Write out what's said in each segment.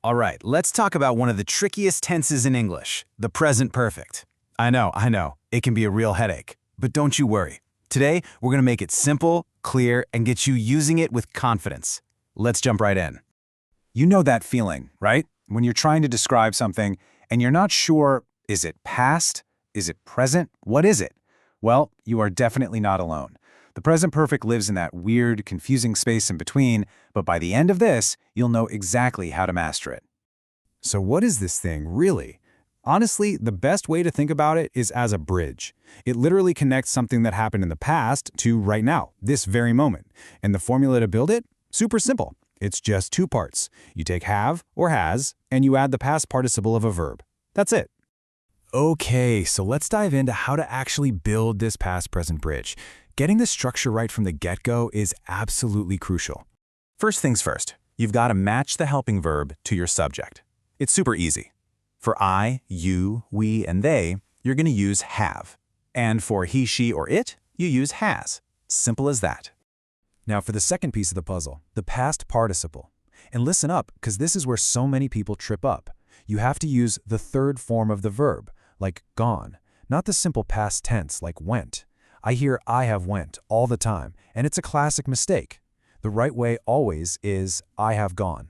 All right, let's talk about one of the trickiest tenses in English, the present perfect. I know, it can be a real headache, but don't you worry. Today, we're gonna make it simple, clear, and get you using it with confidence. Let's jump right in. You know that feeling, right? When you're trying to describe something and you're not sure, is it past? Is it present? What is it? Well, you are definitely not alone. The present perfect lives in that weird, confusing space in between, but by the end of this, you'll know exactly how to master it. So what is this thing, really? Honestly, the best way to think about it is as a bridge. It literally connects something that happened in the past to right now, this very moment. And the formula to build it? Super simple. It's just two parts. You take have or has, and you add the past participle of a verb. That's it. Okay, so let's dive into how to actually build this past-present bridge. Getting the structure right from the get-go is absolutely crucial. First things first, you've got to match the helping verb to your subject. It's super easy. For I, you, we, and they, you're going to use have. And for he, she, or it, you use has. Simple as that. Now for the second piece of the puzzle, the past participle. And listen up, because this is where so many people trip up. You have to use the third form of the verb, like gone, not the simple past tense like went. I hear I have went all the time, and it's a classic mistake. The right way always is I have gone.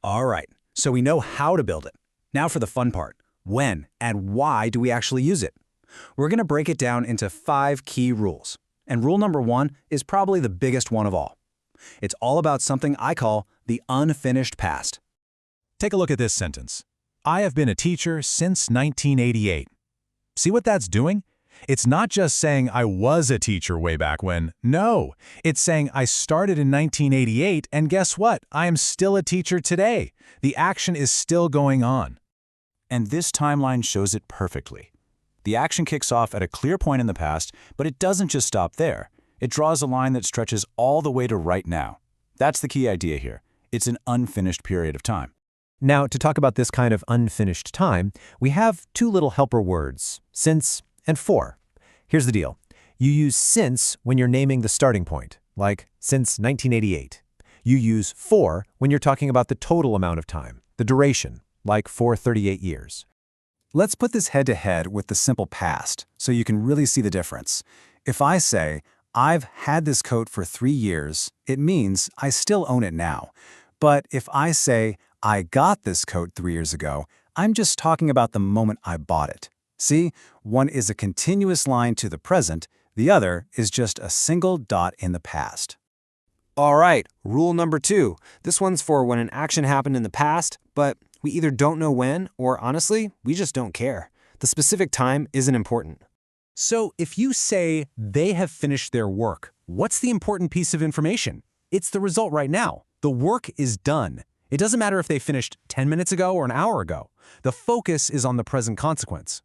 All right, so we know how to build it. Now for the fun part. When and why do we actually use it? We're going to break it down into 5 key rules. And rule number 1 is probably the biggest one of all. It's all about something I call the unfinished past. Take a look at this sentence. I have been a teacher since 1988. See what that's doing? It's not just saying I was a teacher way back when. No, it's saying I started in 1988 and guess what? I am still a teacher today. The action is still going on. And this timeline shows it perfectly. The action kicks off at a clear point in the past, but it doesn't just stop there. It draws a line that stretches all the way to right now. That's the key idea here. It's an unfinished period of time. Now, to talk about this kind of unfinished time, we have 2 little helper words, since and for. Here's the deal. You use since when you're naming the starting point, like since 1988. You use for when you're talking about the total amount of time, the duration, like for 38 years. Let's put this head-to-head with the simple past so you can really see the difference. If I say, I've had this coat for 3 years, it means I still own it now. But if I say, I got this coat 3 years ago, I'm just talking about the moment I bought it. See, one is a continuous line to the present, the other is just a single dot in the past. All right, rule number 2. This one's for when an action happened in the past, but we either don't know when or honestly, we just don't care. The specific time isn't important. So if you say they have finished their work, what's the important piece of information? It's the result right now. The work is done. It doesn't matter if they finished 10 minutes ago or an hour ago. The focus is on the present consequence.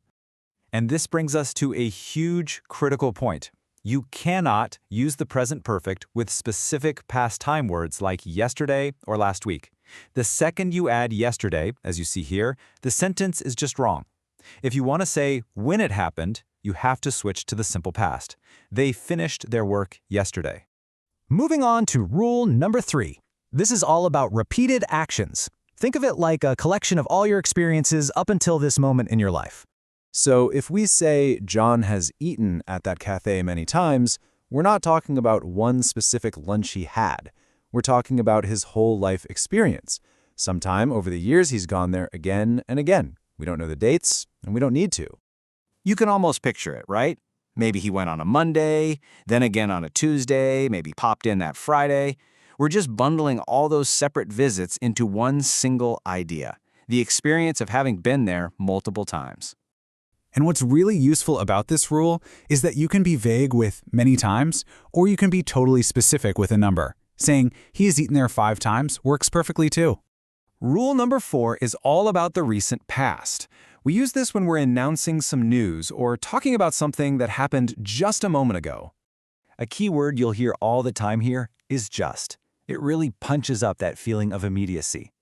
And this brings us to a huge critical point. You cannot use the present perfect with specific past time words like yesterday or last week. The second you add yesterday, as you see here, the sentence is just wrong. If you want to say when it happened, you have to switch to the simple past. They finished their work yesterday. Moving on to rule number 3. This is all about repeated actions. Think of it like a collection of all your experiences up until this moment in your life. So if we say John has eaten at that cafe many times, we're not talking about one specific lunch he had. We're talking about his whole life experience. Sometime over the years, he's gone there again and again. We don't know the dates, and we don't need to. You can almost picture it, right? Maybe he went on a Monday, then again on a Tuesday, maybe popped in that Friday. We're just bundling all those separate visits into one single idea, the experience of having been there multiple times. And what's really useful about this rule is that you can be vague with many times, or you can be totally specific with a number. Saying he has eaten there 5 times works perfectly too. Rule number 4 is all about the recent past. We use this when we're announcing some news or talking about something that happened just a moment ago. A key word you'll hear all the time here is just. It really punches up that feeling of immediacy.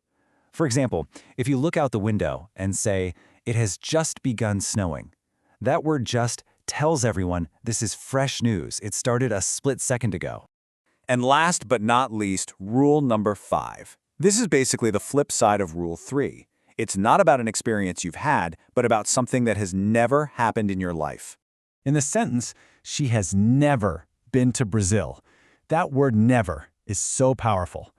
For example, if you look out the window and say, it has just begun snowing, that word just tells everyone this is fresh news. It started a split second ago. And last but not least, rule number 5. This is basically the flip side of Rule 3. It's not about an experience you've had, but about something that has never happened in your life. In the sentence, she has never been to Brazil. That word never is so powerful.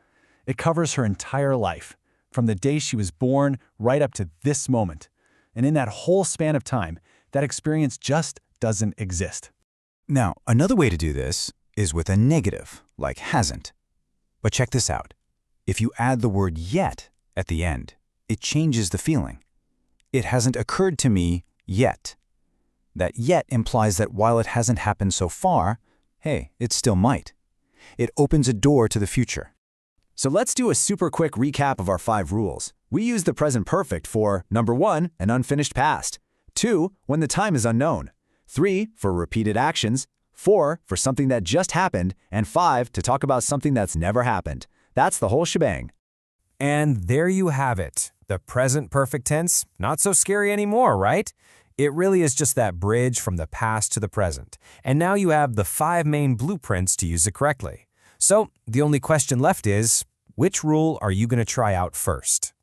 It covers her entire life, from the day she was born right up to this moment. And in that whole span of time, that experience just doesn't exist. Now, another way to do this is with a negative, like hasn't. But check this out. If you add the word yet at the end, it changes the feeling. It hasn't occurred to me yet. That yet implies that while it hasn't happened so far, hey, it still might. It opens a door to the future. So let's do a super quick recap of our 5 rules. We use the present perfect for, number 1, an unfinished past. 2, when the time is unknown. 3, for repeated actions. 4, for something that just happened. And 5, to talk about something that's never happened. That's the whole shebang. And there you have it. The present perfect tense, not so scary anymore, right? It really is just that bridge from the past to the present. And now you have the 5 main blueprints to use it correctly. So the only question left is, which rule are you going to try out first?